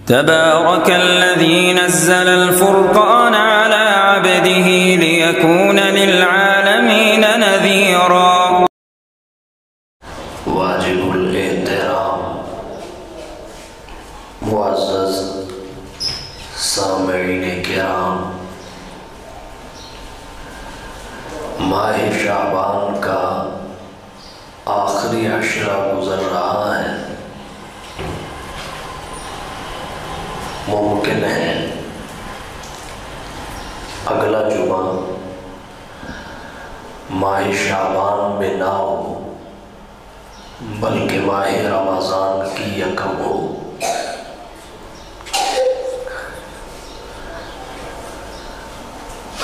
تبارك الذي نزل الفرقان على عبده ليكون للعالمين نذيرا. واجب الاحترام معزز سامعین کرام، ماہ شعبان کا آخری عشرہ گزر رہا ہے۔ ممکن ہے اگلا جمعہ ماہ شعبان میں نہ ہو بلکہ ماہ رمضان کی یکم ہو۔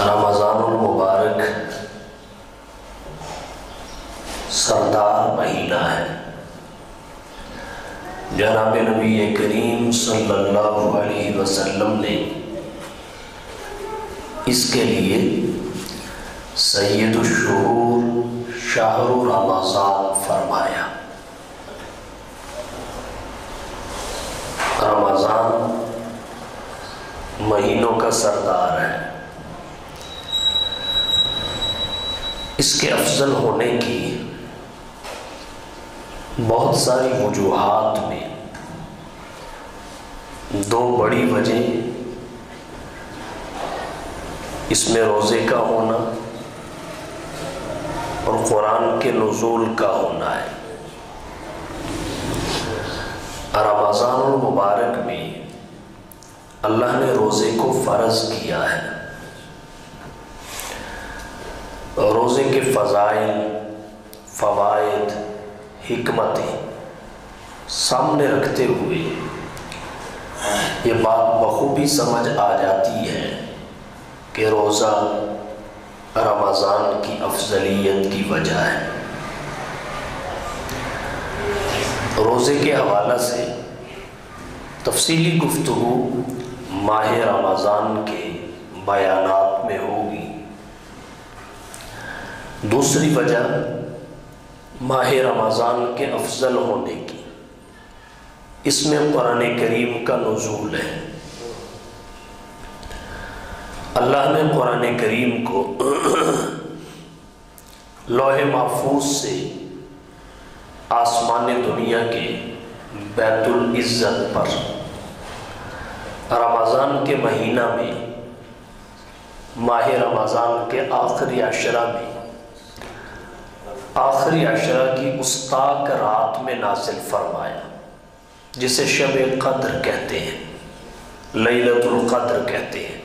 رمضان المبارک سردار مہینہ ہے۔ جناب نبی کریم صلی اللہ علیہ وسلم نے اس کے لیے سید الشہور شہر رمضان فرمایا۔ رمضان مہینوں کا سردار ہے۔ اس کے افضل ہونے کی بہت ساری وجوہات میں دو بڑی وجہ اس میں روزے کا ہونا اور قرآن کے نزول کا ہونا ہے۔ رمضان المبارک میں اللہ نے روزے کو فرض کیا ہے۔ روزے کے فضائل، فوائد، حکمتیں سامنے رکھتے ہوئے یہ بات بخوبی سمجھ آ جاتی ہے کہ روزہ رمضان کی افضلیت کی وجہ ہے۔ روزے کے حوالہ سے تفصیلی گفتگو ماہ رمضان کے بیانات میں ہوگی۔ دوسری وجہ ماہ رمضان کے افضل ہونے کی، اس میں قرآن کریم کا نزول ہے۔ اللہ نے قرآن کریم کو لوح محفوظ سے آسمان دنیا کے بیت العزت پر رمضان کے مہینہ میں ماہ رمضان کے آخری عشرہ میں آخری عشرہ کی استاق رات میں نازل فرمایا، جسے شب قدر کہتے ہیں، لیلۃ القدر کہتے ہیں۔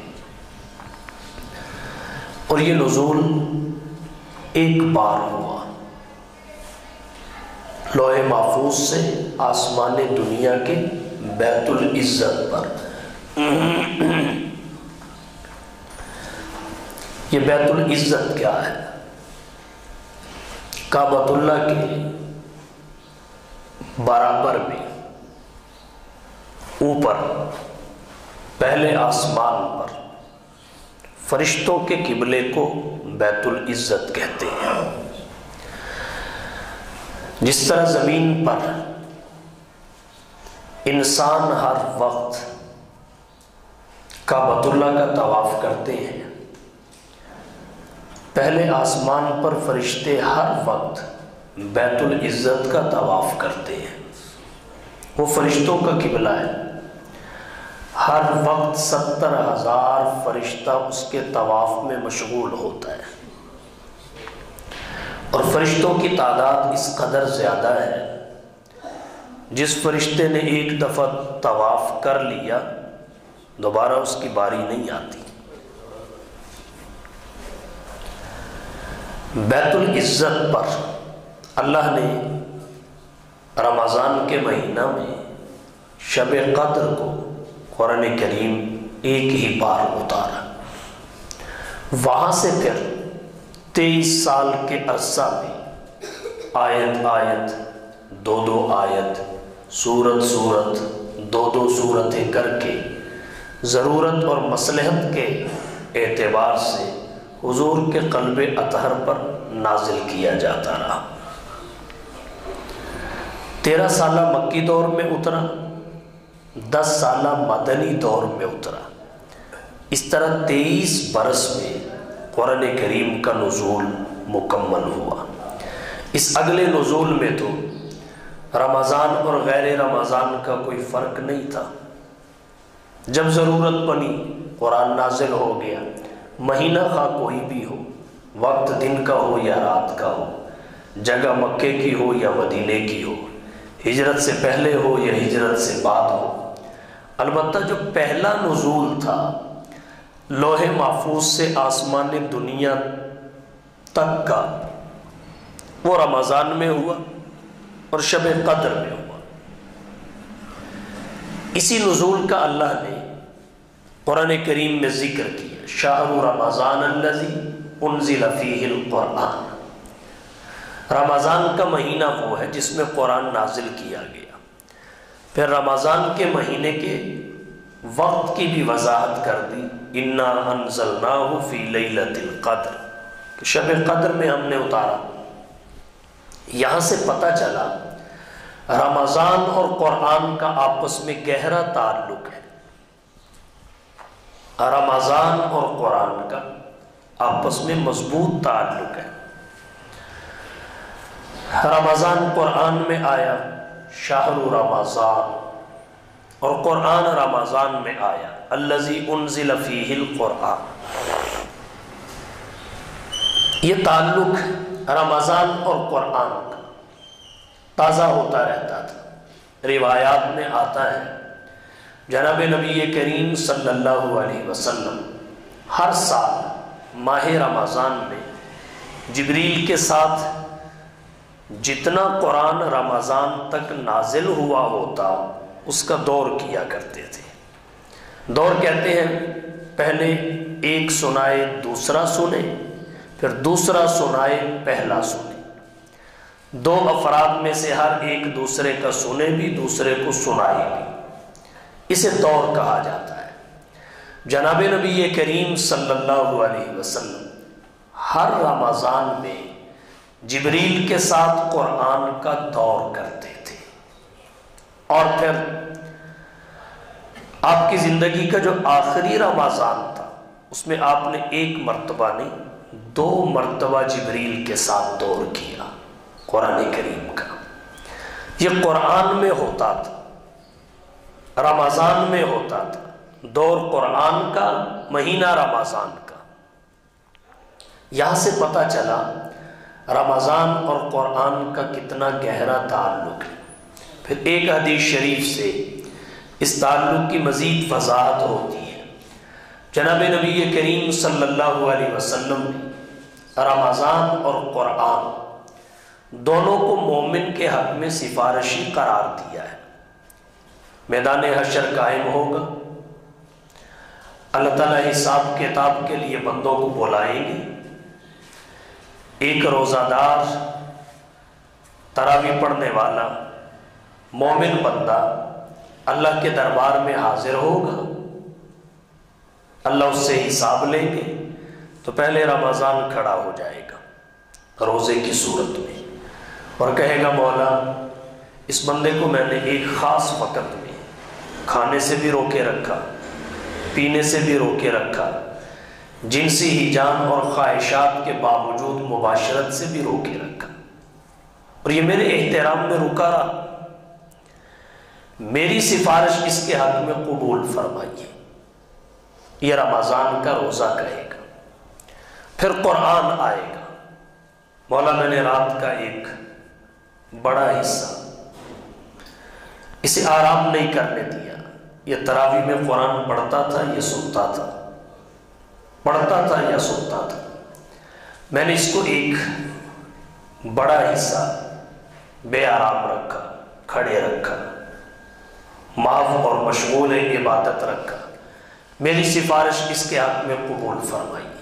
اور یہ نزول ایک بار ہوا، لوح محفوظ سے آسمان دنیا کے بیت العزت پر۔ یہ بیت العزت کیا ہے؟ کعبۃ اللہ کے برابر میں اوپر پہلے آسمان پر فرشتوں کے قبلے کو بیت العزت کہتے ہیں۔ جس طرح زمین پر انسان ہر وقت کعبۃ اللہ کا طواف کرتے ہیں، پہلے آسمان پر فرشتے ہر وقت بیت العزت کا طواف کرتے ہیں۔ وہ فرشتوں کا قبلہ ہے۔ ہر وقت 70,000 فرشتہ اس کے طواف میں مشغول ہوتا ہے، اور فرشتوں کی تعداد اس قدر زیادہ ہے، جس فرشتے نے ایک دفعہ طواف کر لیا دوبارہ اس کی باری نہیں آتی۔ بیت العزت پر اللہ نے رمضان کے مہینہ میں شب قدر کو قرآن کریم ایک ہی بار اتارا۔ وہاں سے پھر 23 سال کے عرصہ میں آیت آیت، دو آیت، سورت سورت، دو سورتیں کر کے ضرورت اور مصلحت کے اعتبار سے حضور کے قلب اطہر پر نازل کیا جاتا رہا۔ 13 سالہ مکی دور میں اترا، 10 سالہ مدنی دور میں اترا۔ اس طرح 23 برس میں قرآن کریم کا نزول مکمل ہوا۔ اس اگلے نزول میں تو رمضان اور غیر رمضان کا کوئی فرق نہیں تھا۔ جب ضرورت بنی قرآن نازل ہو گیا، مہینہ خواہ کوئی بھی ہو، وقت دن کا ہو یا رات کا ہو، جگہ مکے کی ہو یا مدینے کی ہو، ہجرت سے پہلے ہو یا ہجرت سے بعد ہو۔ البتہ جو پہلا نزول تھا لوح محفوظ سے آسمان دنیا تک کا، وہ رمضان میں ہوا اور شب قدر میں ہوا۔ اسی نزول کا اللہ نے قرآن کریم میں ذکر کیا، شہر رمضان الذی انزل فیہ القرآن۔ رمضان کا مہینہ وہ ہے جس میں قرآن نازل کیا گیا۔ پھر رمضان کے مہینے کے وقت کی بھی وضاحت کر دی، انا انزلناہ فی لیلۃ القدر، کہ شب قدر میں ہم نے اتارا۔ یہاں سے پتہ چلا رمضان اور قرآن کا آپس میں گہرا تعلق ہے۔ رمضان اور قرآن کا آپس میں مضبوط تعلق ہے۔ رمضان قرآن میں آیا شہر رمضان، اور قرآن رمضان میں آیا الذی انزل فیہ القرآن۔ یہ تعلق رمضان اور قرآن کا تازہ ہوتا رہتا تھا۔ روایات میں آتا ہے جناب نبی کریم صلی اللہ علیہ وسلم ہر سال ماہ رمضان میں جبریل کے ساتھ جتنا قرآن رمضان تک نازل ہوا ہوتا اس کا دور کیا کرتے تھے۔ دور کہتے ہیں پہلے ایک سنائے دوسرا سنے، پھر دوسرا سنائے پہلا سنے، 2 افراد میں سے ہر ایک دوسرے کا سنے بھی دوسرے کو سنائے بھی، اسے دور کہا جاتا ہے۔ جناب نبی کریم صلی اللہ علیہ وسلم ہر رمضان میں جبریل کے ساتھ قرآن کا دور کرتے تھے، اور پھر آپ کی زندگی کا جو آخری رمضان تھا اس میں آپ نے 1 مرتبہ نہیں 2 مرتبہ جبریل کے ساتھ دور کیا قرآن کریم کا۔ یہ قرآن میں ہوتا تھا، رمضان میں ہوتا تھا، دور قرآن کا، مہینہ رمضان کا۔ یہاں سے پتہ چلا رمضان اور قرآن کا کتنا گہرا تعلق ہے۔ پھر ایک حدیث شریف سے اس تعلق کی مزید وضاحت ہوتی ہے۔ جناب نبی کریم صلی اللہ علیہ وسلم نے رمضان اور قرآن دونوں کو مومن کے حق میں سفارشی قرار دیا ہے۔ میدان حشر قائم ہوگا، اللہ تعالیٰ حساب کتاب کے لیے بندوں کو بلائیں گے۔ ایک روزہ دار، تراویح پڑھنے والا مومن بندہ اللہ کے دربار میں حاضر ہوگا، اللہ اس سے حساب لیں گے۔ تو پہلے رمضان کھڑا ہو جائے گا روزے کی صورت میں اور کہے گا مولا اس بندے کو میں نے ایک خاص وقت میں کھانے سے بھی روکے رکھا، پینے سے بھی روکے رکھا، جنسی ہیجان اور خواہشات کے باوجود مباشرت سے بھی روکے رکھا، اور یہ میرے احترام میں رکا رہا، میری سفارش اس کے حق میں قبول فرمائیے۔ یہ رمضان کا روزہ کہے گا۔ پھر قرآن آئے گا، مولا میں نے رات کا ایک بڑا حصہ اسے آرام نہیں کرنے دیا، یہ تراویح میں قرآن پڑھتا تھا یا سنتا تھا، پڑھتا تھا یا سنتا تھا، میں نے اس کو ایک بڑا حصہ بے آرام رکھا، کھڑے رکھا، معاف اور مشغول عبادت رکھا، میری سفارش اس کے حق میں قبول فرمائیے۔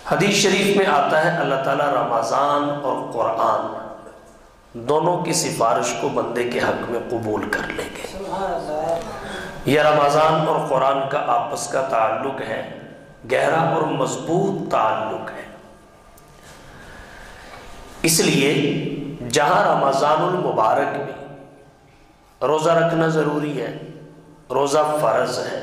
حدیث شریف میں آتا ہے اللہ تعالیٰ رمضان اور قرآن دونوں کی سفارش کو بندے کے حق میں قبول کر لیں گے۔ یہ رمضان اور قرآن کا آپس کا تعلق ہے، گہرا اور مضبوط تعلق ہے۔ اس لیے جہاں رمضان المبارک میں روزہ رکھنا ضروری ہے، روزہ فرض ہے،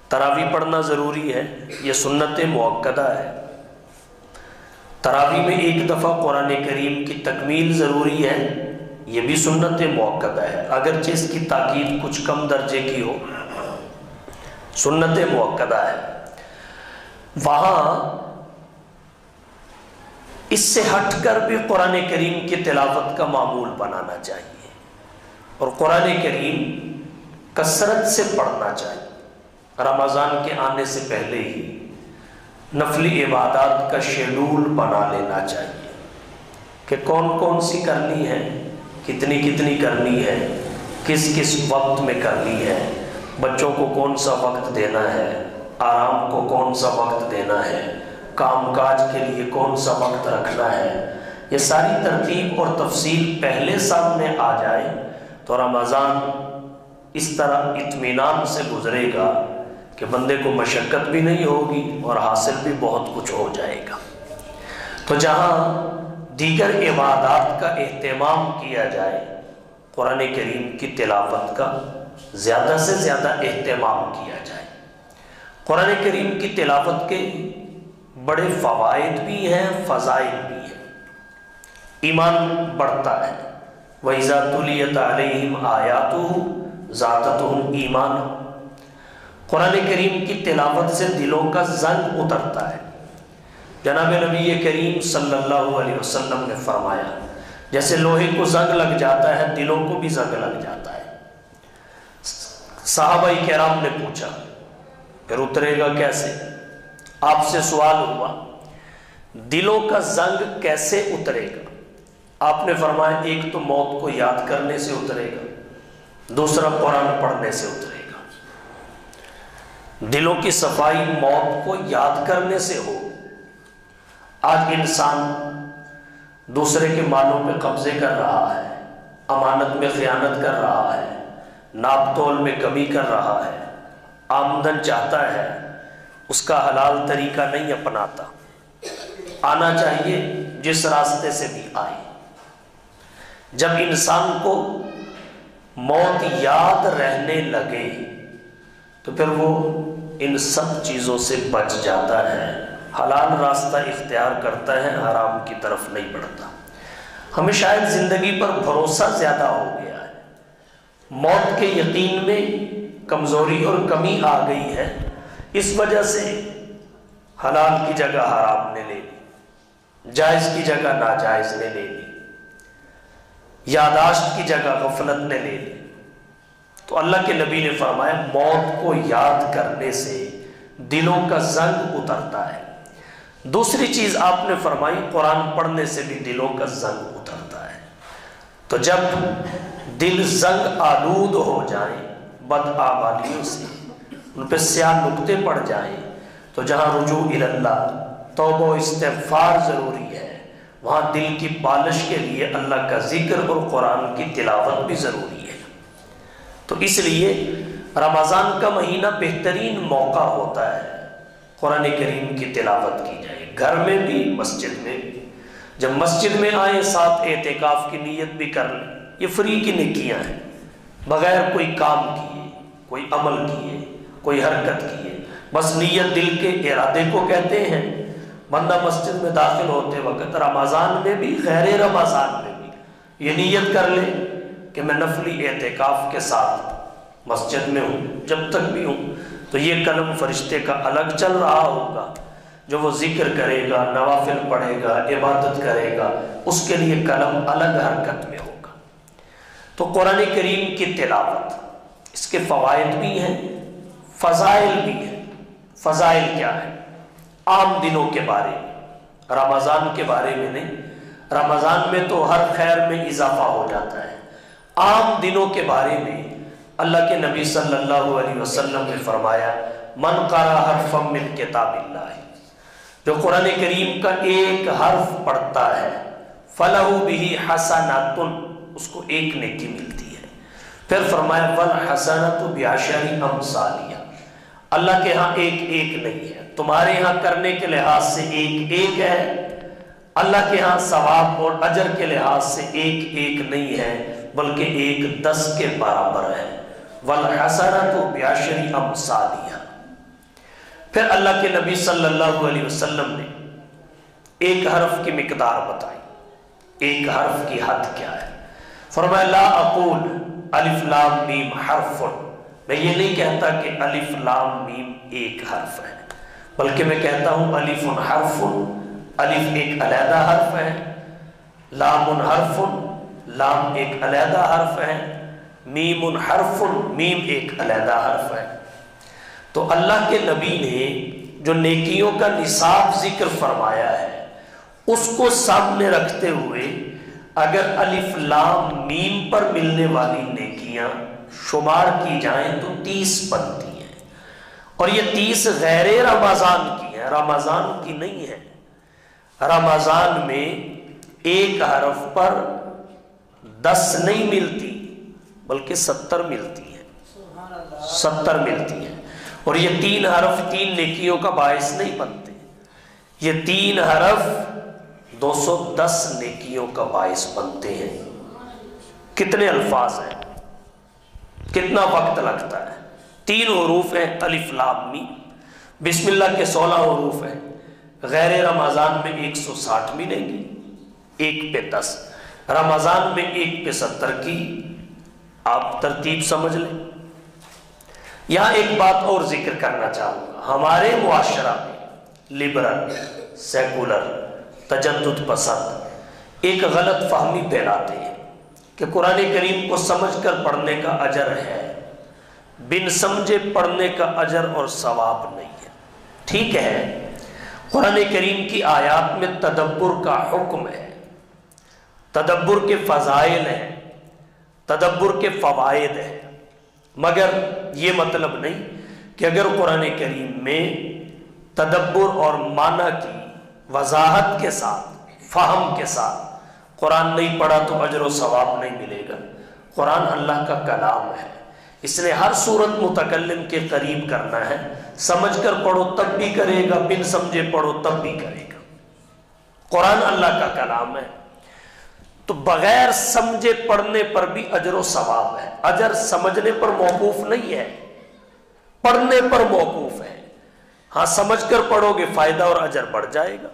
تراویح پڑھنا ضروری ہے، یہ سنت مؤکدہ ہے، تراویح میں ایک دفعہ قرآن کریم کی تکمیل ضروری ہے، یہ بھی سنت مؤکدہ ہے، اگرچہ اس کی تاکید کچھ کم درجے کی ہو، سنت مؤکدہ ہے۔ وہاں اس سے ہٹ کر بھی قرآن کریم کی تلاوت کا معمول بنانا چاہیے، اور قرآن کریم کثرت سے پڑھنا چاہیے۔ رمضان کے آنے سے پہلے ہی نفلی عبادات کا شیڈول بنا لینا چاہیے کہ کون کون سی کرنی ہے، کتنی کتنی کرنی ہے، کس کس وقت میں کرنی ہے، بچوں کو کون سا وقت دینا ہے، آرام کو کون سا وقت دینا ہے، کام کاج کے لیے کون سا وقت رکھنا ہے۔ یہ ساری ترتیب اور تفصیل پہلے سامنے آ جائے تو رمضان اس طرح اطمینان سے گزرے گا کہ بندے کو مشقت بھی نہیں ہوگی اور حاصل بھی بہت کچھ ہو جائے گا۔ تو جہاں دیگر عبادات کا اہتمام کیا جائے، قرآن کریم کی تلاوت کا زیادہ سے زیادہ اہتمام کیا جائے۔ قرآن کریم کی تلاوت کے بڑے فوائد بھی ہیں، فضائل بھی ہیں۔ ایمان بڑھتا ہے، وَإِذَا تُلِيَتْ عَلَيْهِمْ آيَاتُهُ زَادَتْهُمْ ایمانا۔ قرآن کریم کی تلاوت سے دلوں کا زنگ اترتا ہے۔ جناب نبی کریم صلی اللہ علیہ وسلم نے فرمایا جیسے لوہے کو زنگ لگ جاتا ہے، دلوں کو بھی زنگ لگ جاتا ہے۔ صحابہ کرام نے پوچھا پھر اترے گا کیسے؟ آپ سے سوال ہوا دلوں کا زنگ کیسے اترے گا؟ آپ نے فرمایا ایک تو موت کو یاد کرنے سے اترے گا، دوسرا قرآن پڑھنے سے اترے گا۔ دلوں کی صفائی موت کو یاد کرنے سے ہو۔ آج انسان دوسرے کے مالوں پہ قبضے کر رہا ہے، امانت میں خیانت کر رہا ہے، ناپ تول میں کمی کر رہا ہے، آمدن چاہتا ہے، اس کا حلال طریقہ نہیں اپناتا۔ آنا چاہیے جس راستے سے بھی آئے۔ جب انسان کو موت یاد رہنے لگے تو پھر وہ ان سب چیزوں سے بچ جاتا ہے، حلال راستہ اختیار کرتا ہے، حرام کی طرف نہیں بڑھتا۔ ہمیں شاید زندگی پر بھروسہ زیادہ ہو گیا ہے، موت کے یقین میں کمزوری اور کمی آ گئی ہے، اس وجہ سے حلال کی جگہ حرام نے لے لی، جائز کی جگہ ناجائز نے لے لی، یاداشت کی جگہ غفلت نے لے لی۔ تو اللہ کے نبی نے فرمایا موت کو یاد کرنے سے دلوں کا زنگ اترتا ہے۔ دوسری چیز آپ نے فرمائی قرآن پڑھنے سے بھی دلوں کا زنگ اترتا ہے۔ تو جب دل زنگ آلود ہو جائیں بدعمالیوں سے، ان پہ سیاہ نقطے پڑ جائیں، تو جہاں رجوع اللہ، توبہ و استغفار ضروری ہے، وہاں دل کی پالش کے لیے اللہ کا ذکر اور قرآن کی تلاوت بھی ضروری ہے۔ تو اس لیے رمضان کا مہینہ بہترین موقع ہوتا ہے قرآن کریم کی تلاوت کی جائے، گھر میں بھی مسجد میں بھی۔ جب مسجد میں آئیں ساتھ اعتکاف کی نیت بھی کر لیں، یہ فری کی نیکیاں ہیں، بغیر کوئی کام کیے، کوئی عمل کیے، کوئی حرکت کیے، بس نیت دل کے ارادے کو کہتے ہیں۔ بندہ مسجد میں داخل ہوتے وقت رمضان میں بھی غیر رمضان میں بھی یہ نیت کر لے کہ میں نفلی اعتکاف کے ساتھ مسجد میں ہوں، جب تک بھی ہوں تو یہ قلم فرشتے کا الگ چل رہا ہوگا، جو وہ ذکر کرے گا، نوافل پڑھے گا، عبادت کرے گا، اس کے لیے قلم الگ حرکت میں ہوگا۔ تو قرآن کریم کی تلاوت، اس کے فوائد بھی ہیں، فضائل بھی ہیں۔ فضائل کیا ہے؟ عام دنوں کے بارے میں، رمضان کے بارے میں نہیں، رمضان میں تو ہر خیر میں اضافہ ہو جاتا ہے۔ عام دنوں کے بارے میں اللہ کے نبی صلی اللہ علیہ وسلم نے فرمایا من قرأ حرفا من کتاب اللہ، جو قرآن کریم کا ایک حرف پڑھتا ہے فَلَهُ بِهِ حَسَنَةٌ، اس کو ایک نیکی ملتی ہے۔ پھر فرمایا وَالْحَسَنَةُ بِعَشَرِ أَمْثَالِهَا، اللہ کے ہاں ایک ایک نہیں ہے، تمہارے ہاں کرنے کے لحاظ سے ایک ایک ہے، اللہ کے ہاں ثواب اور اجر کے لحاظ سے ایک ایک نہیں ہے، بلکہ 1 10 کے برابر ہے۔ وَالْحَسَنَةُ بِعَشْرِ أَمْثَالِهَا۔ پھر اللہ کے نبی صلی اللہ علیہ وسلم نے ایک حرف کی مقدار بتائی، ایک حرف کی حد کیا ہے۔ فرمایا لا اقول الف لام میم حرف، میں یہ نہیں کہتا کہ الف لام میم ایک حرف ہے، بلکہ میں کہتا ہوں الف حرف، الف ایک علیحدہ حرف ہے، لام حرف، لام ایک علیحدہ حرف ہے، میم حرف، میم ایک علیحدہ حرف ہے۔ تو اللہ کے نبی نے جو نیکیوں کا نصاب ذکر فرمایا ہے اس کو سامنے رکھتے ہوئے اگر الف لام میم پر ملنے والی نیکیاں شمار کی جائیں تو 30 بنتی ہیں، اور یہ 30 غیر رمضان کی ہیں، رمضان کی نہیں ہے۔ رمضان میں ایک حرف پر 10 نہیں ملتی بلکہ 70 ملتی ہیں، 70 ملتی ہیں، اور یہ 3 حرف 3 نیکیوں کا باعث نہیں بنتے، یہ 3 حرف 210 نیکیوں کا باعث بنتے ہیں۔ کتنے الفاظ ہیں، کتنا وقت لگتا ہے؟ 3 حروف ہیں الف لام میم، بسم اللہ کے 16 حروف ہیں، غیر رمضان میں 160 ملیں گی، 1 پہ 10، رمضان میں 1 پہ 70 کی آپ ترتیب سمجھ لیں۔ یہاں ایک بات اور ذکر کرنا چاہوں گا، ہمارے معاشرہ میں لبرل، سیکولر، تجدد پسند ایک غلط فہمی پھیلاتے ہیں کہ قرآن کریم کو سمجھ کر پڑھنے کا اجر ہے، بن سمجھے پڑھنے کا اجر اور ثواب نہیں ہے۔ ٹھیک ہے، قرآن کریم کی آیات میں تدبر کا حکم ہے، تدبر کے فضائل ہیں، تدبر کے فوائد ہیں، مگر یہ مطلب نہیں کہ اگر قرآن کریم میں تدبر اور معنی کی وضاحت کے ساتھ، فہم کے ساتھ قرآن نہیں پڑھا تو اجر و ثواب نہیں ملے گا۔ قرآن اللہ کا کلام ہے، اس نے ہر صورت متکلم کے قریب کرنا ہے، سمجھ کر پڑھو تب بھی کرے گا، بن سمجھے پڑھو تب بھی کرے گا۔ قرآن اللہ کا کلام ہے، تو بغیر سمجھے پڑھنے پر بھی اجر و ثواب ہے۔ اجر سمجھنے پر موقوف نہیں ہے، پڑھنے پر موقوف ہے۔ ہاں سمجھ کر پڑھو گے فائدہ اور اجر بڑھ جائے گا،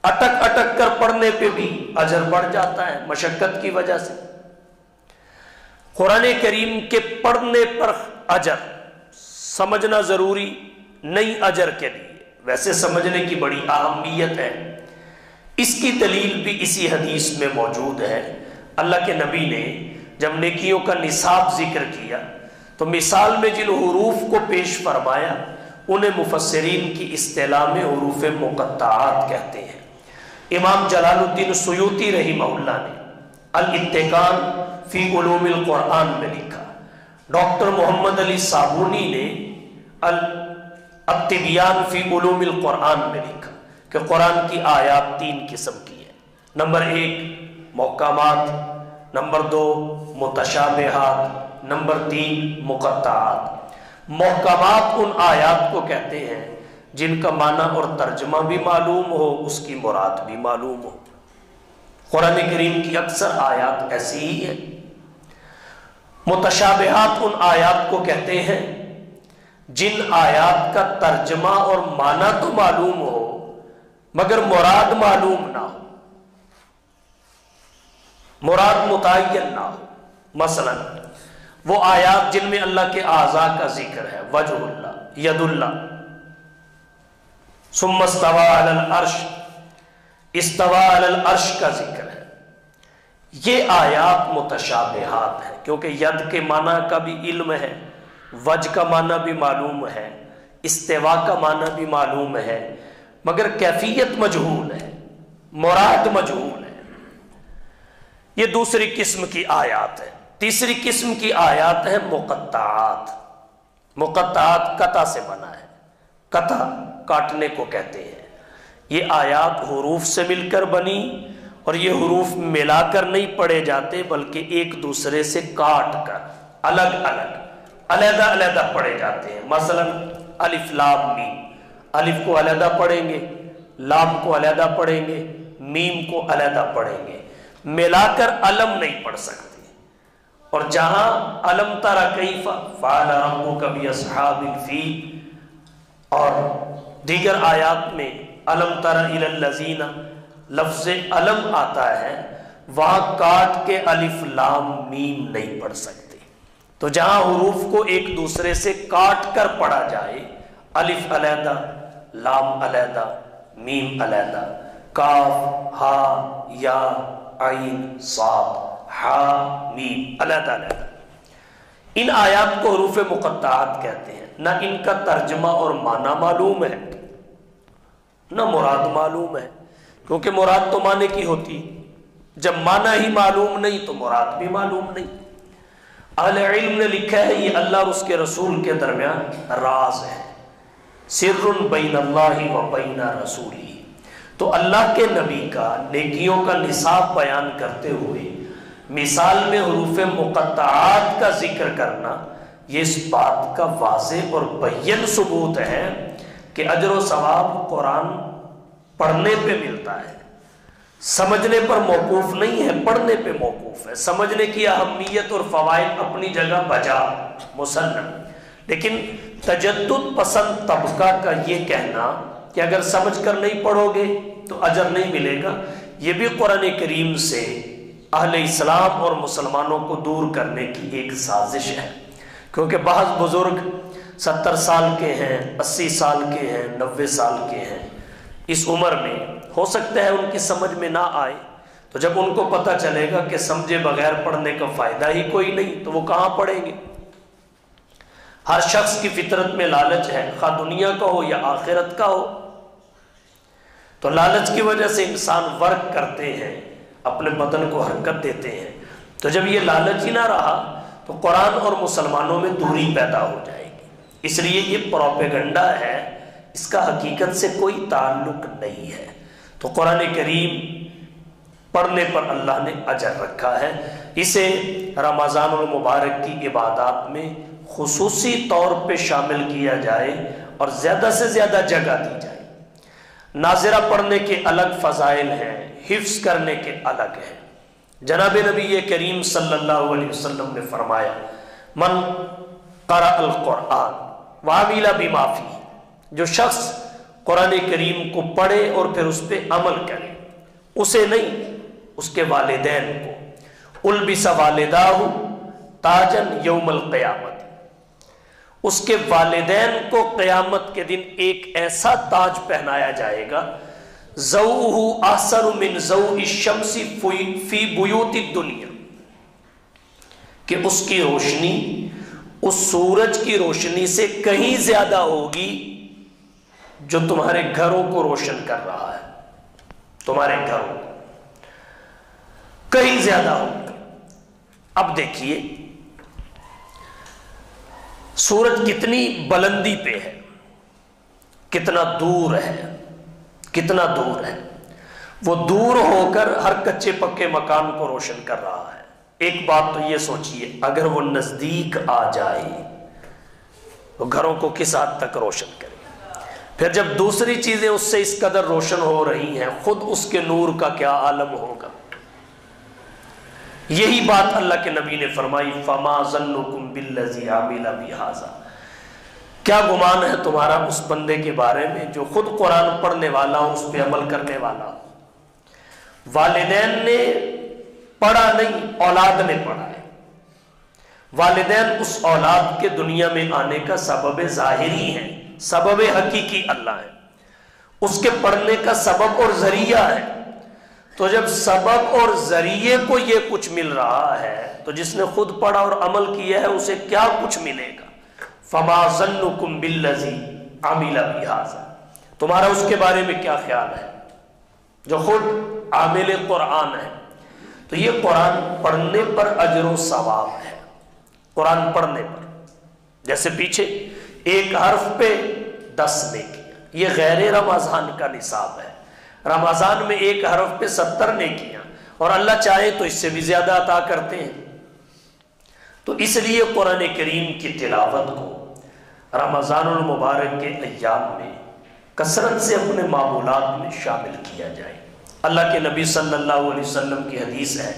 اٹک اٹک کر پڑھنے پہ بھی اجر بڑھ جاتا ہے مشقت کی وجہ سے۔ قرآن کریم کے پڑھنے پر اجر، سمجھنا ضروری نہیں اجر کے لیے، ویسے سمجھنے کی بڑی اہمیت ہے۔ اس کی دلیل بھی اسی حدیث میں موجود ہے۔ اللہ کے نبی نے جب نیکیوں کا نصاب ذکر کیا تو مثال میں جن حروف کو پیش فرمایا انہیں مفسرین کی اصطلاح میں حروف مقطعات کہتے ہیں۔ امام جلال الدین سیوطی رحمہ اللہ نے الاتقان فی علوم القرآن میں لکھا، ڈاکٹر محمد علی صابونی نے التبیان فی علوم القرآن میں لکھا کہ قرآن کی آیات 3 قسم کی ہیں۔ نمبر 1 محکمات، نمبر 2 متشابہات، نمبر 3 مقطعات۔ محکمات ان آیات کو کہتے ہیں جن کا معنی اور ترجمہ بھی معلوم ہو، اس کی مراد بھی معلوم ہو۔ قرآن کریم کی اکثر آیات ایسی ہی ہیں۔ متشابہات ان آیات کو کہتے ہیں جن آیات کا ترجمہ اور معنی تو معلوم ہو مگر مراد معلوم نہ ہو، مراد متعین نہ ہو۔ مثلا وہ آیات جن میں اللہ کے اعضاء کا ذکر ہے، وجہ اللہ، ید اللہ، ثم استوى علی العرش، استوى علی العرش کا ذکر ہے، یہ آیات متشابہات ہیں کیونکہ ید کے معنی کا بھی علم ہے، وجہ کا معنی بھی معلوم ہے، استوا کا معنی بھی معلوم ہے، مگر کیفیت مجہول ہے، مراد مجہول ہے۔ یہ دوسری قسم کی آیات ہے۔ تیسری قسم کی آیات ہے مقطعات۔ مقطعات قطع سے بنا ہے، قطع کاٹنے کو کہتے ہیں۔ یہ آیات حروف سے مل کر بنی، اور یہ حروف ملا کر نہیں پڑھے جاتے بلکہ ایک دوسرے سے کاٹ کر الگ الگ علیحدہ علیحدہ پڑھے جاتے ہیں۔ مثلا الف لام میم، الف کو علیحدہ پڑھیں گے، لام کو علیحدہ پڑھیں گے، میم کو علیحدہ پڑھیں گے۔ ملا کر علم نہیں پڑھ سکتے، اور جہاں علم تر کیف فعل ربک باصحاب الفیل اور دیگر آیات میں علم تر الی الذین لفظ علم آتا ہے، وہاں کاٹ کے الف لام میم نہیں پڑھ سکتے۔ تو جہاں حروف کو ایک دوسرے سے کاٹ کر پڑھا جائے، الف علیحدہ، لام علیحدہ، میم علیحدہ، کاف ہا یا عین صاد ہا میم علیحدہ علیحدہ، ان آیات کو حروف مقطعات کہتے ہیں۔ نہ ان کا ترجمہ اور معنی معلوم ہے، نہ مراد معلوم ہے، کیونکہ مراد تو معنی کی ہوتی، جب معنی ہی معلوم نہیں تو مراد بھی معلوم نہیں۔ اہل علم نے لکھا ہے یہ اللہ اور اس کے رسول کے درمیان راز ہے، سر بین اللہ و بین رسولہ۔ تو اللہ کے نبی کا نیکیوں کا نصاب بیان کرتے ہوئے مثال میں حروف مقطعات کا ذکر کرنا، یہ اس بات کا واضح اور بین ثبوت ہے کہ اجر و ثواب قرآن پڑھنے پہ ملتا ہے، سمجھنے پر موقوف نہیں ہے، پڑھنے پہ موقوف ہے۔ سمجھنے کی اہمیت اور فوائد اپنی جگہ بجا مسلم، لیکن تجدد پسند طبقہ کا یہ کہنا کہ اگر سمجھ کر نہیں پڑھو گے تو اجر نہیں ملے گا، یہ بھی قرآن کریم سے اہل اسلام اور مسلمانوں کو دور کرنے کی ایک سازش ہے۔ کیونکہ بعض بزرگ 70 سال کے ہیں، 80 سال کے ہیں، 90 سال کے ہیں، اس عمر میں ہو سکتا ہے ان کی سمجھ میں نہ آئے، تو جب ان کو پتہ چلے گا کہ سمجھے بغیر پڑھنے کا فائدہ ہی کوئی نہیں تو وہ کہاں پڑھیں گے۔ ہر شخص کی فطرت میں لالچ ہے، خواہ دنیا کا ہو یا آخرت کا ہو، تو لالچ کی وجہ سے انسان ورک کرتے ہیں، اپنے بدن کو حرکت دیتے ہیں۔ تو جب یہ لالچ ہی نہ رہا تو قرآن اور مسلمانوں میں دوری پیدا ہو جائے گی۔ اس لیے یہ پروپیگنڈا ہے، اس کا حقیقت سے کوئی تعلق نہیں ہے۔ تو قرآن کریم پڑھنے پر اللہ نے اجر رکھا ہے، اسے رمضان المبارک کی عبادات میں خصوصی طور پہ شامل کیا جائے اور زیادہ سے زیادہ جگہ دی جائے۔ ناظرہ پڑھنے کے الگ فضائل ہیں، حفظ کرنے کے الگ ہیں۔ جناب نبی کریم صلی اللہ علیہ وسلم نے فرمایا من قرأ القرآن وعمل بما فیہ، جو شخص قرآن کریم کو پڑھے اور پھر اس پہ عمل کرے، اسے نہیں اس کے والدین کو، البس والداہ تاجن یوم القیامت، اس کے والدین کو قیامت کے دن ایک ایسا تاج پہنایا جائے گا ضوءہ احسن من ضوء الشمس فی بیوت الدنیا، کہ اس کی روشنی اس سورج کی روشنی سے کہیں زیادہ ہوگی جو تمہارے گھروں کو روشن کر رہا ہے، تمہارے گھروں کو کہیں زیادہ ہوگا۔ اب دیکھیے سورج کتنی بلندی پہ ہے، کتنا دور ہے، کتنا دور ہے، وہ دور ہو کر ہر کچے پکے مکان کو روشن کر رہا ہے۔ ایک بات تو یہ سوچئے، اگر وہ نزدیک آ جائے تو گھروں کو کس حد تک روشن کرے، پھر جب دوسری چیزیں اس سے اس قدر روشن ہو رہی ہیں، خود اس کے نور کا کیا عالم ہوگا۔ یہی بات اللہ کے نبی نے فرمائی فما ظنکم بالذی عمل بہذا، کیا گمان ہے تمہارا اس بندے کے بارے میں جو خود قرآن پڑھنے والا ہو، اس پہ عمل کرنے والا ہو۔ والدین نے پڑھا نہیں، اولاد نے پڑھا ہے۔ والدین اس اولاد کے دنیا میں آنے کا سبب ظاہری ہے، سبب حقیقی اللہ ہے، اس کے پڑھنے کا سبب اور ذریعہ ہے۔ تو جب سبب اور ذریعے کو یہ کچھ مل رہا ہے تو جس نے خود پڑھا اور عمل کیا ہے اسے کیا کچھ ملے گا۔ فما ظنکم بالذی عمل بہذا، تمہارا اس کے بارے میں کیا خیال ہے جو خود عامل قرآن ہے۔ تو یہ قرآن پڑھنے پر اجر و ثواب ہے، قرآن پڑھنے پر، جیسے پیچھے ایک حرف پہ 10 نیکیاں، یہ غیر رمضان کا نصاب ہے۔ رمضان میں ایک حرف پہ 70 نیکیاں، اور اللہ چاہے تو اس سے بھی زیادہ عطا کرتے ہیں۔ تو اس لیے قرآن کریم کی تلاوت کو رمضان المبارک کے ایام میں کثرت سے اپنے معمولات میں شامل کیا جائے۔ اللہ کے نبی صلی اللہ علیہ وسلم کی حدیث ہے،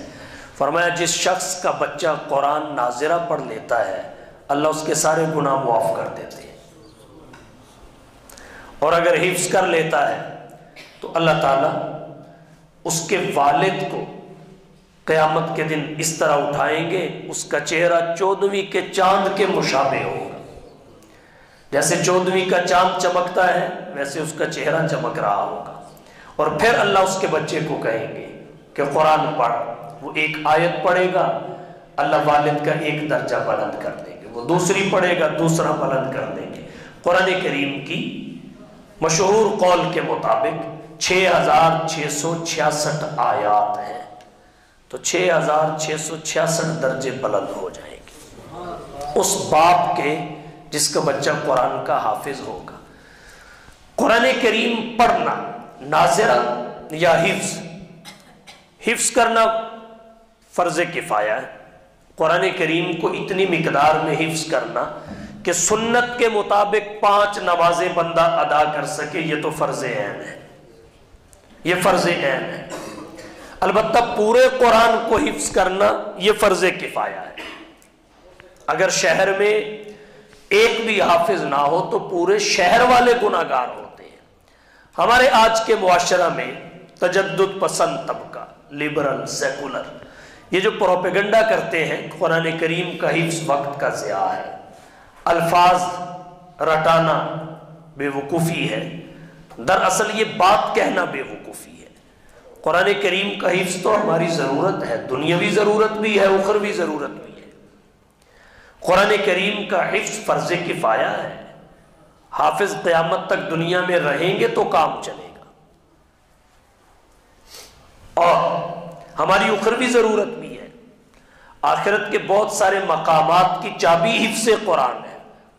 فرمایا جس شخص کا بچہ قرآن ناظرہ پڑھ لیتا ہے اللہ اس کے سارے گناہ معاف کر دیتے ہیں، اور اگر حفظ کر لیتا ہے تو اللہ تعالیٰ اس کے والد کو قیامت کے دن اس طرح اٹھائیں گے اس کا چہرہ 14ویں کے چاند کے مشابہ ہوگا، جیسے 14ویں کا چاند چمکتا ہے ویسے اس کا چہرہ چمک رہا ہوگا، اور پھر اللہ اس کے بچے کو کہیں گے کہ قرآن پڑھ، وہ ایک آیت پڑھے گا اللہ والد کا ایک درجہ بلند کر دیں گے، وہ دوسری پڑھے گا دوسرا بلند کر دیں گے۔ قرآن کریم کی مشہور قول کے مطابق 6666 آیات ہیں، تو 6666 درجے بلند ہو جائیں گے اس باپ کے جس کا بچہ قرآن کا حافظ ہوگا۔ قرآن کریم پڑھنا ناظرہ یا حفظ کرنا فرض کفایہ ہے، قرآن کریم کو اتنی مقدار میں حفظ کرنا کہ سنت کے مطابق 5 نمازیں بندہ ادا کر سکے، یہ تو فرض عین ہے، یہ فرض عین ہے۔ البتہ پورے قرآن کو حفظ کرنا یہ فرض کفایہ ہے، اگر شہر میں ایک بھی حافظ نہ ہو تو پورے شہر والے گناہ گار ہوتے ہیں۔ ہمارے آج کے معاشرہ میں تجدد پسند طبقہ، لبرل، سیکولر، یہ جو پروپیگنڈا کرتے ہیں قرآن کریم کا حفظ وقت کا ضیاع ہے، الفاظ رٹانا بے وقوفی ہے، دراصل یہ بات کہنا بے وقوفی ہے۔ قرآن کریم کا حفظ تو ہماری ضرورت ہے، دنیاوی ضرورت بھی ہے، اخروی ضرورت بھی ہے۔ قرآن کریم کا حفظ فرض کفایہ ہے، حافظ قیامت تک دنیا میں رہیں گے تو کام چلے گا، اور ہماری اخروی ضرورت بھی ہے۔ آخرت کے بہت سارے مقامات کی چابی حفظ قرآن ہے،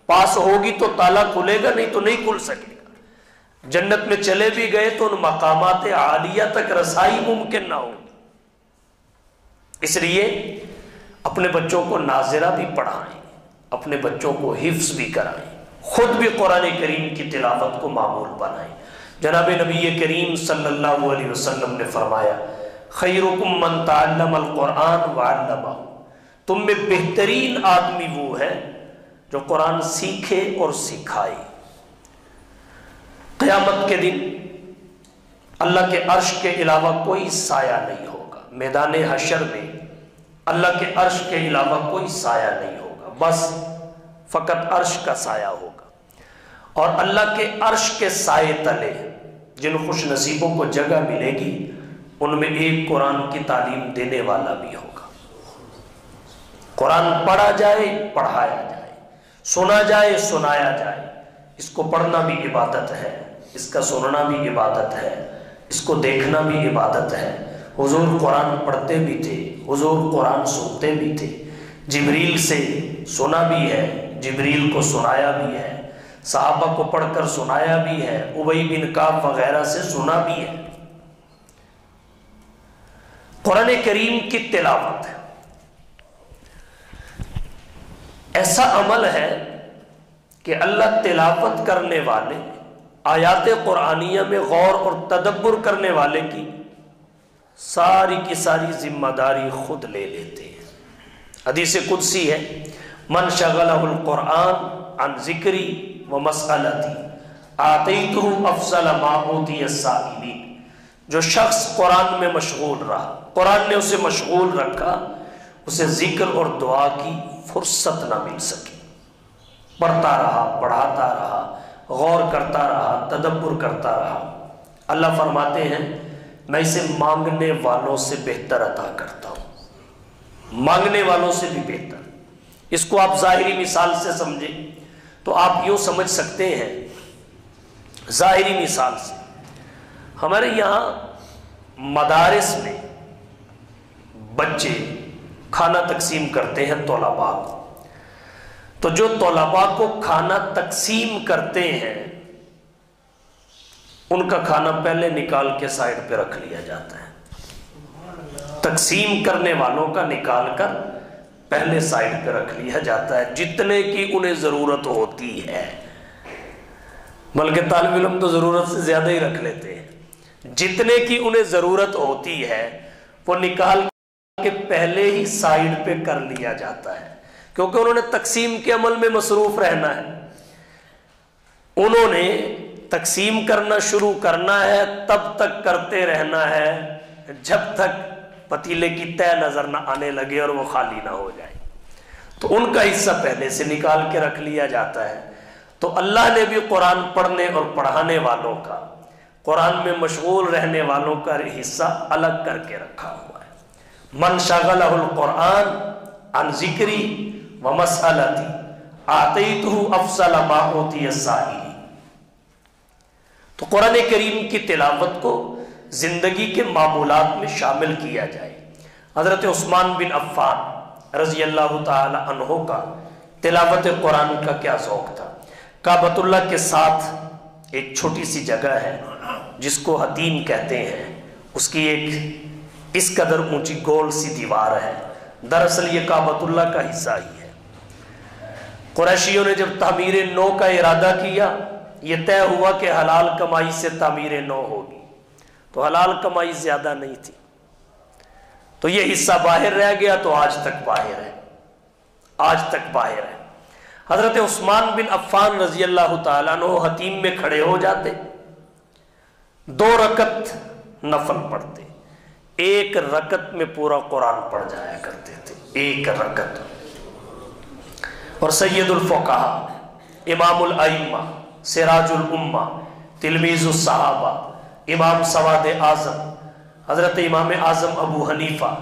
پاس ہوگی تو تالا کھلے گا، نہیں تو نہیں کھل سکے گا۔ جنت میں چلے بھی گئے تو ان مقامات عالیہ تک رسائی ممکن نہ ہوگی۔ اس لیے اپنے بچوں کو ناظرہ بھی پڑھائیں، اپنے بچوں کو حفظ بھی کرائیں، خود بھی قرآن کریم کی تلاوت کو معمول بنائیں۔ جناب نبی کریم صلی اللہ علیہ وسلم نے فرمایا خیرکم من تعلم القرآن وعلمہ، تم میں بہترین آدمی وہ ہے جو قرآن سیکھے اور سکھائے۔ قیامت کے دن اللہ کے عرش کے علاوہ کوئی سایہ نہیں ہوگا، میدان حشر میں اللہ کے عرش کے علاوہ کوئی سایہ نہیں ہوگا، بس فقط عرش کا سایہ ہوگا، اور اللہ کے عرش کے سائے تلے جن خوش نصیبوں کو جگہ ملے گی ان میں ایک قرآن کی تعلیم دینے والا بھی ہوگا۔ قرآن پڑھا جائے، پڑھایا جائے، سنا جائے، سنایا جائے۔ اس کو پڑھنا بھی عبادت ہے، اس کا سننا بھی عبادت ہے، اس کو دیکھنا بھی عبادت ہے۔ حضور قرآن پڑھتے بھی تھے، حضور قرآن سنتے بھی تھے، جبریل سے سنا بھی ہے، جبریل کو سنایا بھی ہے، صحابہ کو پڑھ کر سنایا بھی ہے، ابی بن کعب وغیرہ سے سنا بھی ہے۔ قرآن کریم کی تلاوت ایسا عمل ہے کہ اللہ تلاوت کرنے والے، آیات قرآنیہ میں غور اور تدبر کرنے والے کی ساری کی ساری ذمہ داری خود لے لیتے ہیں۔ حدیث قدسی ہے من شغلہ القرآن عن ذکری و مسئلتی آتیتہ افضل ما اوتی السائلین، جو شخص قرآن میں مشغول رہا، قرآن نے اسے مشغول رکھا، اسے ذکر اور دعا کی فرصت نہ مل سکی، پڑھتا رہا، پڑھاتا رہا، غور کرتا رہا، تدبر کرتا رہا۔ اللہ فرماتے ہیں میں اسے مانگنے والوں سے بہتر عطا کرتا ہوں، مانگنے والوں سے بھی بہتر۔ اس کو آپ ظاہری مثال سے سمجھیں تو آپ یوں سمجھ سکتے ہیں، ظاہری مثال سے ہمارے یہاں مدارس میں بچے کھانا تقسیم کرتے ہیں طلباء کو، تو جو طلباء کو کھانا تقسیم کرتے ہیں ان کا کھانا پہلے نکال کے سائڈ پہ رکھ لیا جاتا ہے، تقسیم کرنے والوں کا نکال کر پہلے سائڈ پہ رکھ لیا جاتا ہے جتنے کی انہیں ضرورت ہوتی ہے، بلکہ طالب علم تو ضرورت سے زیادہ ہی رکھ لیتے ہیں، جتنے کی انہیں ضرورت ہوتی ہے وہ نکال کے پہلے ہی سائیڈ پہ کر لیا جاتا ہے، کیونکہ انہوں نے تقسیم کے عمل میں مصروف رہنا ہے۔ انہوں نے تقسیم کرنا شروع کرنا ہے، تب تک کرتے رہنا ہے جب تک پتیلے کی تہہ نظر نہ آنے لگے اور وہ خالی نہ ہو جائے۔ تو ان کا حصہ پہلے سے نکال کے رکھ لیا جاتا ہے۔ تو اللہ نے بھی قرآن پڑھنے اور پڑھانے والوں کا، قرآن میں مشغول رہنے والوں کا حصہ الگ کر کے رکھا ہوا ہے۔ من شغلہ القرآن عن ذکری ومسألتی آتیتہ افضل ما اوتی السائلی۔ تو قرآن کریم کی تلاوت کو زندگی کے معمولات میں شامل کیا جائے۔ حضرت عثمان بن عفان رضی اللہ تعالی عنہ کا تلاوت قرآن کا کیا ذوق تھا۔ کعبۃ اللہ کے ساتھ ایک چھوٹی سی جگہ ہے جس کو حتیم کہتے ہیں، اس کی ایک اس قدر اونچی گول سی دیوار ہے، دراصل یہ کعبۃ اللہ کا حصہ ہی ہے۔ قریشیوں نے جب تعمیر نو کا ارادہ کیا، یہ طے ہوا کہ حلال کمائی سے تعمیر نو ہوگی، تو حلال کمائی زیادہ نہیں تھی، تو یہ حصہ باہر رہ گیا، تو آج تک باہر ہے، آج تک باہر ہے۔ حضرت عثمان بن عفان رضی اللہ تعالیٰ عنہ حتیم میں کھڑے ہو جاتے، 2 رکعت نفل پڑھتے، 1 رکعت میں پورا قرآن پڑھ جایا کرتے تھے، 1 رکعت۔ اور سید الفقہاء، امام الائمہ، سراج الامہ، تلمیذ الصحابہ، امام سواد اعظم حضرت امام اعظم ابو حنیفہ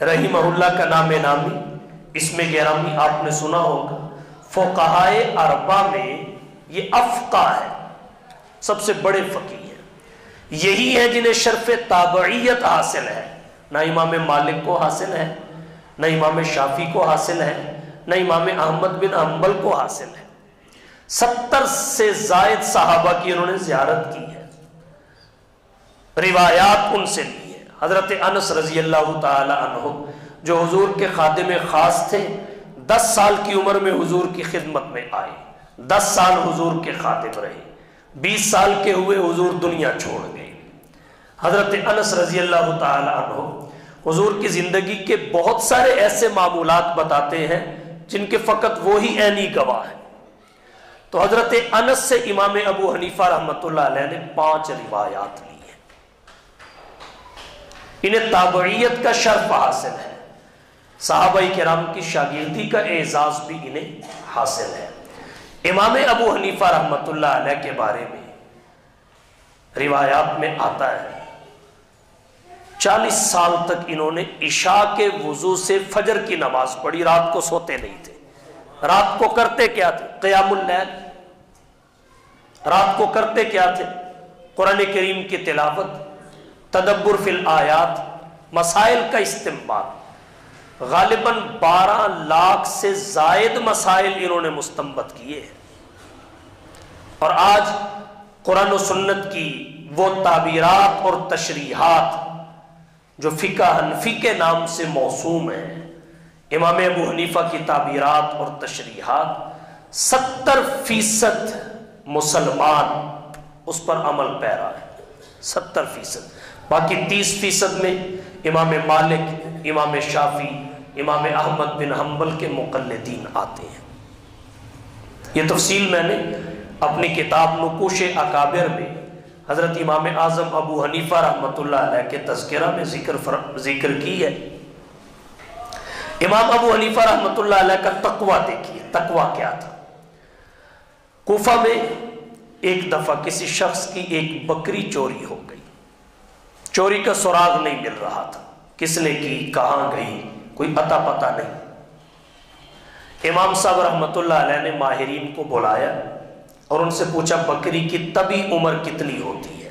رحمہ اللہ کا نام نامی، اس میں گرامی آپ نے سنا ہوگا۔ فقہائے اربعہ میں یہ افقہ ہے، سب سے بڑے فقیہ ہیں، یہی ہیں جنہیں شرف تابعیت حاصل ہے، نہ امام مالک کو حاصل ہے، نہ امام شافعی کو حاصل ہے، نہ امام احمد بن حنبل کو حاصل ہے۔ 70 سے زائد صحابہ کی انہوں نے زیارت کی ہے، روایات ان سے لی ہے۔ حضرت انس رضی اللہ تعالی عنہ جو حضور کے خادم خاص تھے، 10 سال کی عمر میں حضور کی خدمت میں آئے، 10 سال حضور کے خادم رہے، 20 سال کے ہوئے حضور دنیا چھوڑ گئے۔ حضرت انس رضی اللہ تعالی عنہ حضور کی زندگی کے بہت سارے ایسے معمولات بتاتے ہیں جن کے فقط وہی عینی گواہ ہیں۔ تو حضرت انس سے امام ابو حنیفہ رحمۃ اللہ علیہ نے 5 روایات لی ہیں۔ انہیں تابعیت کا شرف حاصل ہے، صحابہ کرام کی شاگردی کا اعزاز بھی انہیں حاصل ہے۔ امام ابو حنیفہ رحمۃ اللہ علیہ کے بارے میں روایات میں آتا ہے 40 سال تک انہوں نے عشاء کے وضو سے فجر کی نماز پڑھی، رات کو سوتے نہیں تھے۔ رات کو کرتے کیا تھے؟ قیام اللیل۔ رات کو کرتے کیا تھے؟ قرآن کریم کی تلاوت، تدبر فی الآیات، مسائل کا استنباط۔ غالباً 12 لاکھ سے زائد مسائل انہوں نے مستنبط کیے ہیں۔ اور آج قرآن و سنت کی وہ تعبیرات اور تشریحات جو فقہ حنفی کے نام سے موسوم ہیں، امام ابو حنیفہ کی تعبیرات اور تشریحات، 70% مسلمان اس پر عمل پیرا ہے، 70%۔ باقی 30% میں امام مالک، امام شافعی، امام احمد بن حنبل کے مقلدین آتے ہیں۔ یہ تفصیل میں نے اپنی کتاب نقوش اکابر میں حضرت امام اعظم ابو حنیفہ رحمۃ اللہ علیہ کے تذکرہ میں ذکر کی ہے۔ امام ابو حنیفہ رحمۃ اللہ علیہ کا تقویٰ دیکھیے، تقویٰ کیا تھا۔ کوفہ میں ایک دفعہ کسی شخص کی ایک بکری چوری ہو گئی، چوری کا سراغ نہیں مل رہا تھا، کس نے کی، کہاں گئی، کوئی اتا پتہ نہیں۔ امام صاحب رحمۃ اللہ علیہ نے ماہرین کو بلایا اور ان سے پوچھا بکری کی طبی عمر کتنی ہوتی ہے؟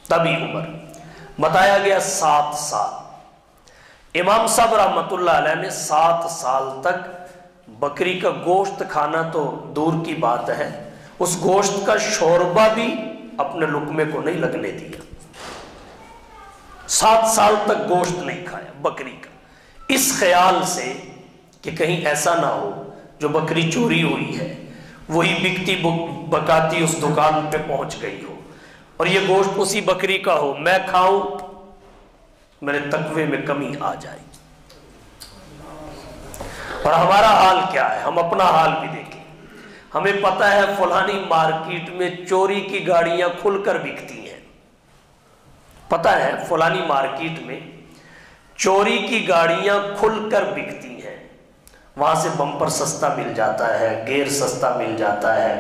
طبی عمر بتایا گیا 7 سال۔ امام صاحب رحمۃ اللہ علیہ نے 7 سال تک بکری کا گوشت کھانا تو دور کی بات ہے، اس گوشت کا شوربہ بھی اپنے لقمے کو نہیں لگنے دیا۔ 7 سال تک گوشت نہیں کھایا بکری کا، اس خیال سے کہ کہیں ایسا نہ ہو جو بکری چوری ہوئی ہے وہی بکتی بکاتی اس دکان پہ پہنچ گئی ہو اور یہ گوشت اسی بکری کا ہو، میں کھاؤں، میرے تقوی میں کمی آ جائے۔ اور ہمارا حال کیا ہے؟ ہم اپنا حال بھی دیکھیں۔ ہمیں پتہ ہے فلانی مارکیٹ میں چوری کی گاڑیاں کھل کر بکتی ہیں، پتہ ہے فلانی مارکیٹ میں چوری کی گاڑیاں کھل کر بکتی ہیں، وہاں سے بمپر سستا مل جاتا ہے، گیئر سستا مل جاتا ہے،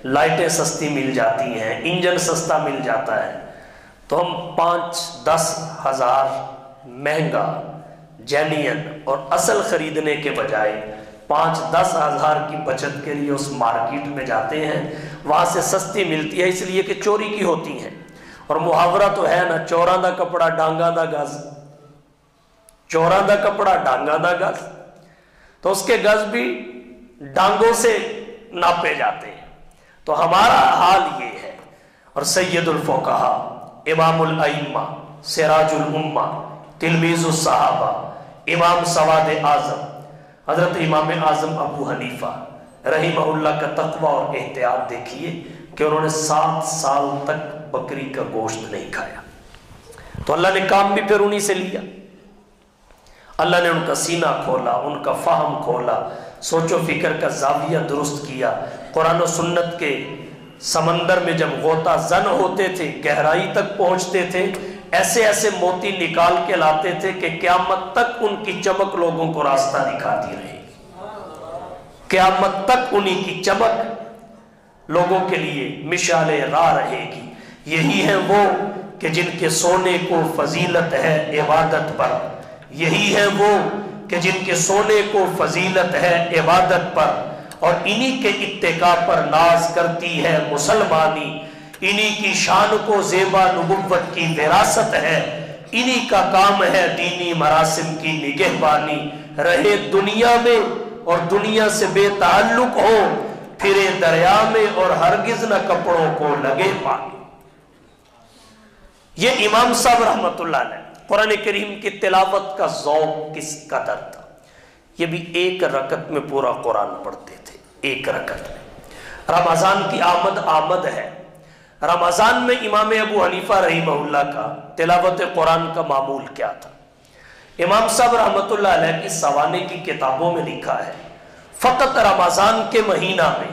لائٹیں سستی مل جاتی ہیں، انجن سستا مل جاتا ہے، تو ہم 5-10 ہزار مہنگا جینین اور اصل خریدنے کے بجائے 5-10 ہزار کی بچت کے لیے اس مارکیٹ میں جاتے ہیں، وہاں سے سستی ملتی ہے، اس لیے کہ چوری کی ہوتی ہیں۔ اور محاورہ تو ہے نا، چوراں دا کپڑا ڈانگاں دا گز، چوراں دا کپڑا ڈانگاں دا گز، تو اس کے گز بھی ڈانگوں سے ناپے جاتے ہیں۔ تو ہمارا حال یہ ہے۔ اور سید الفقہا، امام الائمہ، سراج الامہ، تلمیذ الصحابہ، امام سواد اعظم حضرت امام اعظم ابو حنیفہ رحمہ اللہ کا تقوی اور احتیاط دیکھیے کہ انہوں نے 7 سال تک بکری کا گوشت نہیں کھایا۔ تو اللہ نے کام بھی پھر انہی سے لیا، اللہ نے ان کا سینہ کھولا، ان کا فہم کھولا، سوچ و فکر کا زاویہ درست کیا۔ قرآن و سنت کے سمندر میں جب غوطہ زن ہوتے تھے، گہرائی تک پہنچتے تھے، ایسے ایسے موتی نکال کے لاتے تھے کہ قیامت تک ان کی چمک لوگوں کو راستہ دکھاتی رہے گی، قیامت تک انہی کی چمک لوگوں کے لیے مشعل راہ رہے گی۔ یہی ہیں وہ کہ جن کے سونے کو فضیلت ہے عبادت پر، یہی ہیں وہ کہ جن کے سونے کو فضیلت ہے عبادت پر، اور انہی کے اتقاء پر ناز کرتی ہے مسلمانی، انہی کی شان کو زیبا نبوت کی وراثت ہے، انہی کا کام ہے دینی مراسم کی نگہبانی، رہے دنیا میں اور دنیا سے بے تعلق ہو، پھرے دریا میں اور ہرگز نہ کپڑوں کو لگے پانی۔ یہ امام صاحب رحمت اللہ علیہ قرآن کریم کی تلاوت کا ذوق کس قدر تھا، یہ بھی ایک رکعت میں پورا قرآن پڑھتے تھے، ایک رکعت میں۔ رمضان کی آمد ہے، رمضان میں امام ابو حنیفہ رحمہ اللہ کا تلاوت قرآن کا معمول کیا تھا؟ امام صاحب رحمت اللہ علیہ کی سوانے کی کتابوں میں لکھا ہے، فقط رمضان کے مہینہ میں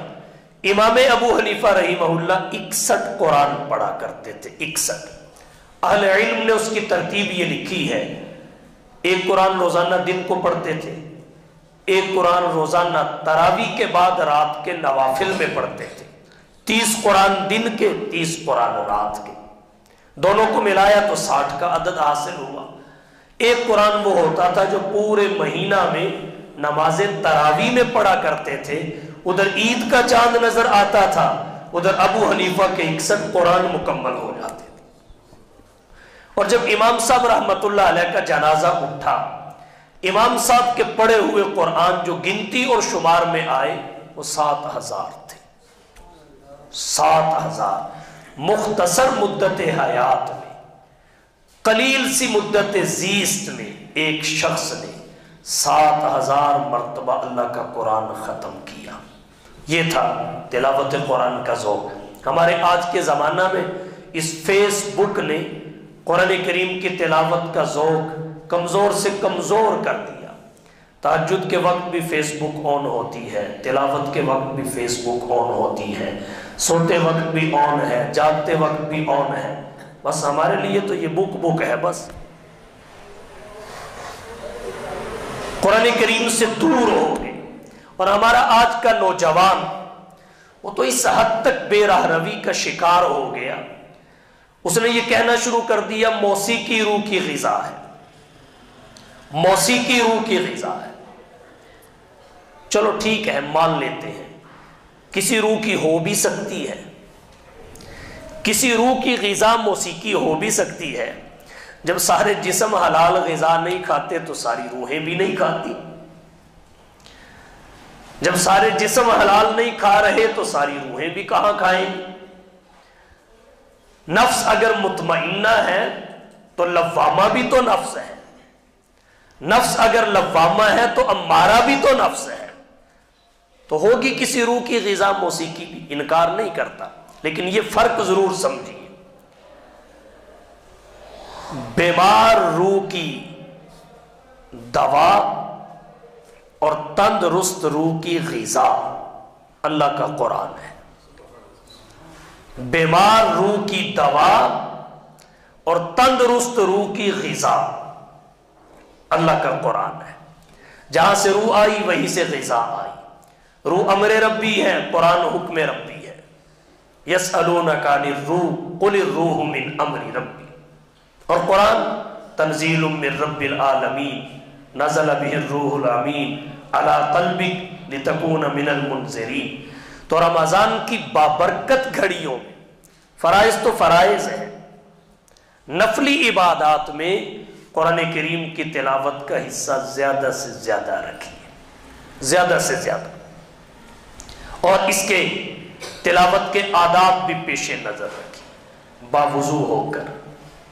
امام ابو حنیفہ رحمہ اللہ 61 قرآن پڑھا کرتے تھے، 61۔ اہل علم نے اس کی ترتیب یہ لکھی ہے، ایک قرآن روزانہ دن کو پڑھتے تھے، ایک قرآن روزانہ تراویح کے بعد رات کے نوافل میں پڑھتے تھے، 30 قرآن دن کے، 30 قرآن رات کے، دونوں کو ملایا تو 60 کا عدد حاصل ہوا۔ ایک قرآن وہ ہوتا تھا جو پورے مہینہ میں نماز تراویح میں پڑھا کرتے تھے، ادھر عید کا چاند نظر آتا تھا، ادھر ابو حنیفہ کے 61 قرآن مکمل ہو جاتے تھے۔ اور جب امام صاحب رحمت اللہ علیہ کا جنازہ اٹھا، امام صاحب کے پڑھے ہوئے قرآن جو گنتی اور شمار میں آئے وہ 7000 تھے، 7000۔ مختصر مدت حیات میں، قلیل سی مدت زیست میں ایک شخص نے 7000 مرتبہ اللہ کا قرآن ختم کیا۔ یہ تھا تلاوت قرآن کا ذوق۔ ہمارے آج کے زمانہ میں اس فیس بک نے قرآن کریم کی تلاوت کا ذوق کمزور سے کمزور کر دیا۔ تہجد کے وقت بھی فیس بک آن ہوتی ہے، تلاوت کے وقت بھی فیس بک آن ہوتی ہے، سوتے وقت بھی آن ہے، جاگتے وقت بھی آن ہے۔ بس ہمارے لیے تو یہ بک ہے بس، قرآن کریم سے دور ہو گئے۔ اور ہمارا آج کا نوجوان وہ تو اس حد تک بے راہ روی کا شکار ہو گیا، اس نے یہ کہنا شروع کر دیا موسیقی روح کی غذا ہے، موسیقی روح کی غذا ہے۔ چلو ٹھیک ہے، مان لیتے ہیں کسی روح کی ہو بھی سکتی ہے، کسی روح کی غذا موسیقی ہو بھی سکتی ہے۔ جب سارے جسم حلال غذا نہیں کھاتے تو ساری روحیں بھی نہیں کھاتی، جب سارے جسم حلال نہیں کھا رہے تو ساری روحیں بھی کہاں کھائیں گی؟ نفس اگر مطمئنہ ہے تو لوامہ بھی تو نفس ہے، نفس اگر لوامہ ہے تو امارہ بھی تو نفس ہے، تو ہوگی کسی روح کی غذا موسیقی بھی، انکار نہیں کرتا، لیکن یہ فرق ضرور سمجھیے۔ بیمار روح کی دوا اور تندرست روح کی غذا اللہ کا قرآن ہے۔ بیمار روح کی دوا اور تندرست روح کی غذا اللہ کا قرآن ہے۔ جہاں سے روح آئی وہیں سے غذا آئی۔ روح امر ربی ہے، قرآن حکم ربی ہے۔ یسألونک عن الروح قل الروح من امر ربی، اور قرآن تنزیل من رب العالمین نزل به الروح الامین علی قلبک لتکون من المنذرین۔ تو رمضان کی بابرکت گھڑیوں میں فرائض تو فرائض ہیں، نفلی عبادات میں قرآن کریم کی تلاوت کا حصہ زیادہ سے زیادہ رکھیے، زیادہ سے زیادہ، اور اس کے تلاوت کے آداب بھی پیش نظر رکھیے۔ باوضو ہو کر،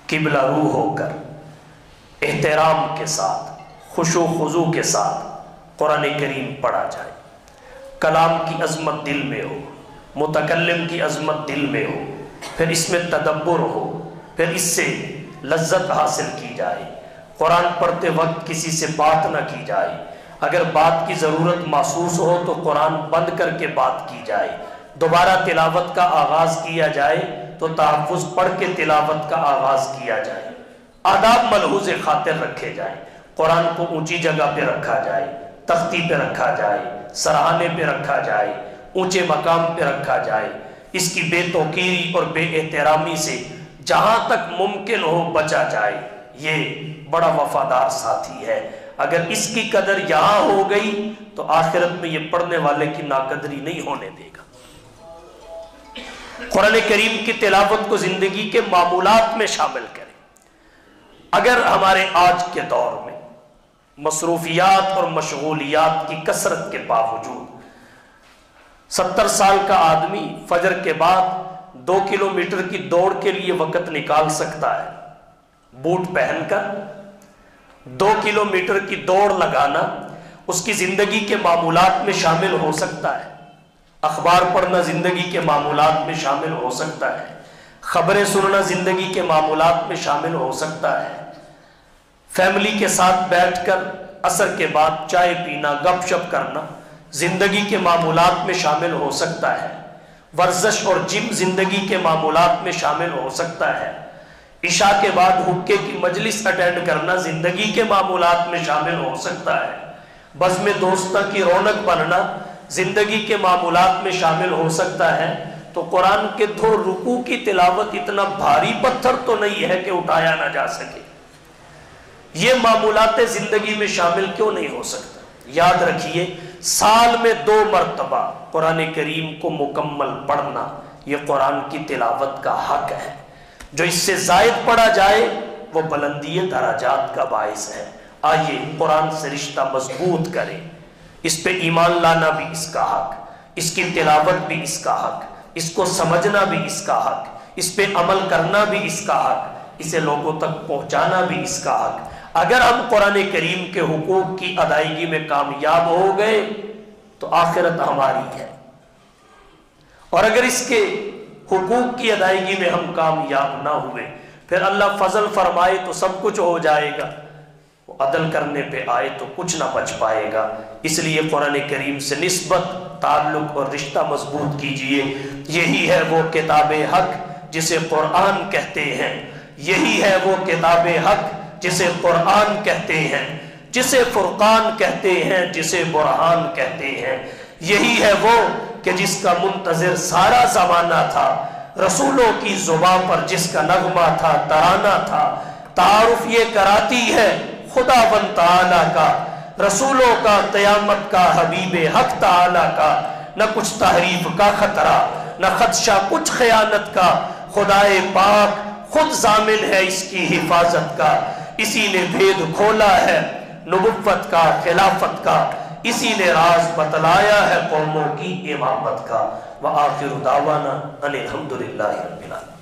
قبلہ رو ہو کر، احترام کے ساتھ، خشوع و خضوع کے ساتھ قرآن کریم پڑھا جائے۔ کلام کی عظمت دل میں ہو، متکلم کی عظمت دل میں ہو، پھر اس میں تدبر ہو، پھر اس سے لذت حاصل کی جائے۔ قرآن پڑھتے وقت کسی سے بات نہ کی جائے، اگر بات کی ضرورت محسوس ہو تو قرآن بند کر کے بات کی جائے۔ دوبارہ تلاوت کا آغاز کیا جائے تو تحفظ پڑھ کے تلاوت کا آغاز کیا جائے۔ آداب ملحوظ خاطر رکھے جائیں۔ قرآن کو اونچی جگہ پہ رکھا جائے، تختی پہ رکھا جائے، سراہانے پہ رکھا جائے، اونچے مقام پہ رکھا جائے۔ اس کی بے توقیری اور بے احترامی سے جہاں تک ممکن ہو بچا جائے۔ یہ بڑا وفادار ساتھی ہے، اگر اس کی قدر یہاں ہو گئی تو آخرت میں یہ پڑھنے والے کی ناقدری نہیں ہونے دے گا۔ قرآن کریم کی تلاوت کو زندگی کے معمولات میں شامل کریں۔ اگر ہمارے آج کے دور میں مصروفیات اور مشغولیات کی کثرت کے باوجود 70 سال کا آدمی فجر کے بعد 2 کلومیٹر کی دوڑ کے لیے وقت نکال سکتا ہے، بوٹ پہن کر 2 کلومیٹر کی دوڑ لگانا اس کی زندگی کے معمولات میں شامل ہو سکتا ہے۔ اخبار پڑھنا زندگی کے معمولات میں شامل ہو سکتا ہے، خبریں سننا زندگی کے معمولات میں شامل ہو سکتا ہے، فیملی کے ساتھ بیٹھ کر عصر کے بعد چائے پینا، گپ شپ کرنا زندگی کے معمولات میں شامل ہو سکتا ہے، ورزش اور جم زندگی کے معمولات میں شامل ہو سکتا ہے، عشاء کے بعد حقے کی مجلس اٹینڈ کرنا زندگی کے معمولات میں شامل ہو سکتا ہے، بزم دوستہ کی رونق بننا زندگی کے معمولات میں شامل ہو سکتا ہے۔ تو قرآن کے 2 رکوع کی تلاوت اتنا بھاری پتھر تو نہیں ہے کہ اٹھایا نہ جا سکے۔ یہ معمولات زندگی میں شامل کیوں نہیں ہو سکتا؟ یاد رکھیے، سال میں 2 مرتبہ قرآن کریم کو مکمل پڑھنا یہ قرآن کی تلاوت کا حق ہے۔ جو اس سے زائد پڑھا جائے وہ بلندی درجات کا باعث ہے۔ آئیے قرآن سے رشتہ مضبوط کریں، اس پہ ایمان لانا بھی اس کا حق، اس کی تلاوت بھی اس کا حق، اس کو سمجھنا بھی اس کا حق، اس پہ عمل کرنا بھی اس کا حق، اسے لوگوں تک پہنچانا بھی اس کا حق۔ اگر ہم قرآن کریم کے حقوق کی ادائیگی میں کامیاب ہو گئے تو آخرت ہماری ہے، اور اگر اس کے حقوق کی ادائیگی میں ہم کامیاب نہ ہوئے پھر اللہ فضل فرمائے تو سب کچھ ہو جائے گا، وہ عدل کرنے پہ آئے تو کچھ نہ بچ پائے گا۔ اس لیے قرآن کریم سے نسبت، تعلق اور رشتہ مضبوط کیجئے۔ یہی ہے وہ کتاب حق جسے قرآن کہتے ہیں، یہی ہے وہ کتاب حق جسے قرآن کہتے ہیں، جسے فرقان کہتے ہیں، جسے برہان کہتے ہیں۔ یہی ہے وہ کہ جس کا منتظر سارا زمانہ تھا، رسولوں کی زبان پر جس کا نغمہ تھا، ترانہ تھا۔ تعارف یہ کراتی ہے خداوند تعالیٰ کا، رسولوں کا، قیامت کا، حبیب حق تعالیٰ کا۔ نہ کچھ تحریف کا خطرہ، نہ خدشہ کچھ خیانت کا، خدائے پاک خود ضامن ہے اس کی حفاظت کا۔ اسی نے بھید کھولا ہے نبوت کا، خلافت کا، اسی نے راز بتلایا ہے قوموں کی امامت کا۔ وآخر دعوانا ان الحمدللہ رب العالمین۔